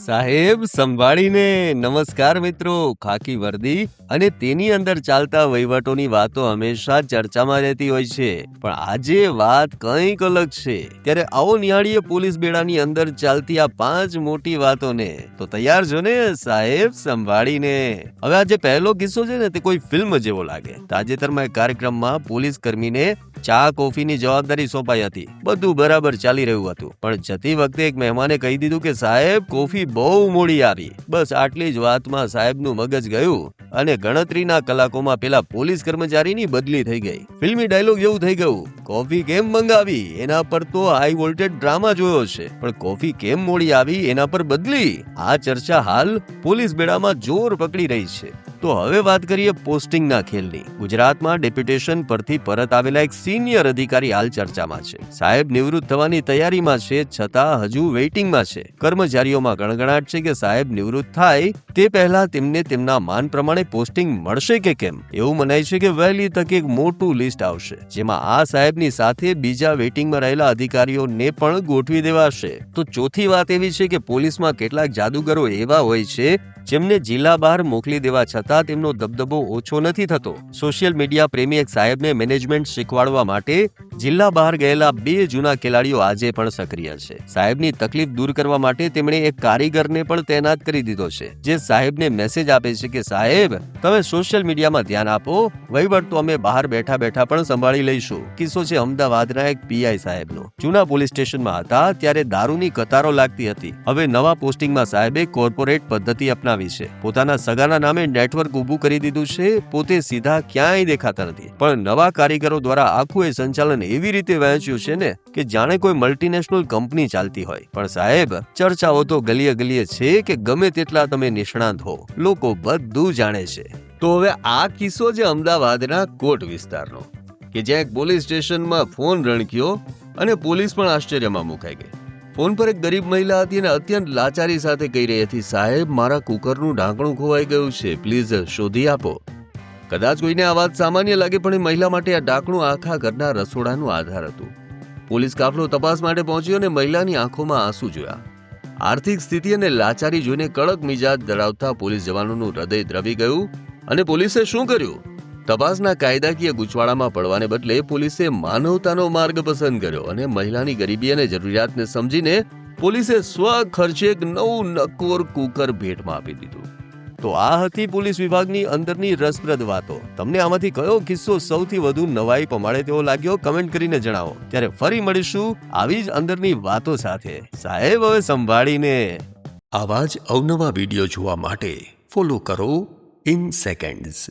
સાહેબ સંભાળીને. નમસ્કાર મિત્રો. ખાકી વર્દી અને તેની અંદર ચાલતા વહીવટોની વાતો હંમેશા ચર્ચામાં રહેતી હોય છે, પણ આજે વાત કંઈક અલગ છે. ત્યારે આવો નિહાળીએ પોલીસ બેડાની અંદર ચાલતી આ 5 મોટી વાતોને. તો તૈયાર છો ને સાહેબ સંભાળીને? હવે આજે પહેલો કિસ્સો છે ને તે કોઈ ફિલ્મ જેવો લાગે. તાજેતરમાં એક કાર્યક્રમમાં પોલીસ કર્મીને ચા કોફીની જવાબદારી સોંપાઈ હતી. બધું બરાબર ચાલી રહ્યું હતું, પણ જતી વખતે એક મહેમાને કહી દીધું કે સાહેબ કોફી બહુ મોડી આવી. બસ આટલી જ વાતમાં સાહેબનું મગજ ગયું અને ગણતરીના કલાકોમાં પેલા પોલીસ કર્મચારીની બદલી થઈ ગઈ. ફિલ્મી ડાયલોગ જેવું થઈ ગયું, કોફી કેમ મંગાવી એના પર તો હાઈ વોલ્ટેજ ડ્રામા જોયો છે, પણ કોફી કેમ મોડી આવી એના પર બદલી. આ ચર્ચા હાલ પોલીસ બેડામાં જોર પકડી રહી છે. તો હવે વાત કરીએ પોસ્ટિંગના ખેલની. ગુજરાતમાં ડેપ્યુટેશન પરથી પરત આવેલા એક સિનિયર અધિકારી હાલ ચર્ચામાં છે. સાહેબ નિવૃત્ત થવાની તૈયારીમાં છે, છતાં હજુ વેઇટિંગમાં છે. કર્મચારીઓમાં ગણગણાટ છે કે સાહેબ નિવૃત્ત થાય તે પહેલા તેમને તેમના માન પ્રમાણે પોસ્ટિંગ મળશે કે કેમ. એવું મનાય છે કે વહેલી તકે એક મોટું લિસ્ટ આવશે, જેમાં આ સાહેબની સાથે બીજા વેઇટિંગમાં રહેલા અધિકારીઓને પણ ગોઠવી દેવાશે. તો ચોથી વાત એવી છે કે પોલીસમાં કેટલાક જાદુગરો એવા હોય છે જેમને જિલ્લા બહાર મોકલી દેવા છતાં તેમનો દબદબો ઓછો નથી થતો. સોશિયલ મીડિયા પ્રેમી એક સાહેબને મેનેજમેન્ટ શીખવાડવા માટે જિલ્લા બહાર ગયેલા 2 જૂના ખેલાડીઓ આજે પણ સક્રિય છે. સાહેબની તકલીફ દૂર કરવા માટે તેમણે એક કારીગરને પણ તૈનાત કરી દીધો છે, જે સાહેબને મેસેજ આપે છે કે સાહેબ તમે સોશિયલ મીડિયામાં ધ્યાન આપો, વહીવટ તો અમે બહાર બેઠા બેઠા પણ સંભાળી લઈશું. કિસ્સો છે અમદાવાદના એક પીઆઈ સાહેબનો. જૂના પોલીસ સ્ટેશનમાં હતા ત્યારે દારૂની કતારો લાગતી હતી. હવે નવા પોસ્ટિંગમાં સાહેબે કોર્પોરેટ પદ્ધતિ અપનાવી છે. પોતાના સગાના નામે નેટવર્ક ઊભું કરી દીધું છે. પોતે સીધા ક્યાંય દેખાતા નથી, પણ નવા કારીગરો દ્વારા આખું એ સંચાલન એવી રીતે વહેંચ્યું છે ને કે જાણે કોઈ મલ્ટીનેશનલ કંપની ચાલતી હોય. પણ સાહેબ ચર્ચાઓ તો ગલીએ ગલીએ છે કે ગમે તેટલા તમે નિષ્ણાંત હો, લોકો બધું જાણે છે. તો હવે આ કિસ્સો છે અમદાવાદના કોટ વિસ્તારનો, કે જ્યાં એક પોલીસ સ્ટેશનમાં ફોન રણક્યો અને પોલીસ પણ આશ્ચર્યમાં મુકાઈ ગઈ. ફોન પર એક ગરીબ મહિલા હતી અને અત્યંત લાચારી સાથે કહી રહી હતી, સાહેબ મારા કુકરનું ઢાંકણું ખોવાઈ ગયું છે, પ્લીઝ શોધી આપો. કદાચ કોઈને આ વાત સામાન્ય લાગે, પણ એ મહિલા માટે આ ઢાંકણું આખા ઘરના રસોડાનું આધાર હતું. પોલીસ કાફલો તપાસ માટે પહોંચ્યો અને મહિલાની આંખોમાં આંસુ જોયા. આર્થિક સ્થિતિ અને લાચારી જોઈને કડક મિજાજ ધરાવતા પોલીસ જવાનોનું હૃદય દ્રવી ગયું. અને પોલીસે શું કર્યું? તપાસના કાયદાકીય ગૂંચવાડામાં પડવાને બદલે પોલીસે માનવતાનો માર્ગ પસંદ કર્યો અને મહિલાની ગરીબી અને જરૂરિયાતને સમજીને પોલીસે સ્વખર્ચે એક નવું નકોર કુકર ભેટમાં આપી દીધું. તો આ હતી પોલીસ વિભાગની અંદરની રસપ્રદ વાતો. તમને આમાંથી કયો કિસ્સો સૌથી વધુ નવાઈ પમાડે તેવો લાગ્યો? કમેન્ટ કરીને જણાવો. ત્યારે ફરી મળીશું આવી જ અંદરની વાતો સાથે. સાહેબ હવે સંભાળીને. આવા જ અવનવા વિડીયો જોવા માટે ફોલો કરો ઇન સેકન્ડ્સ.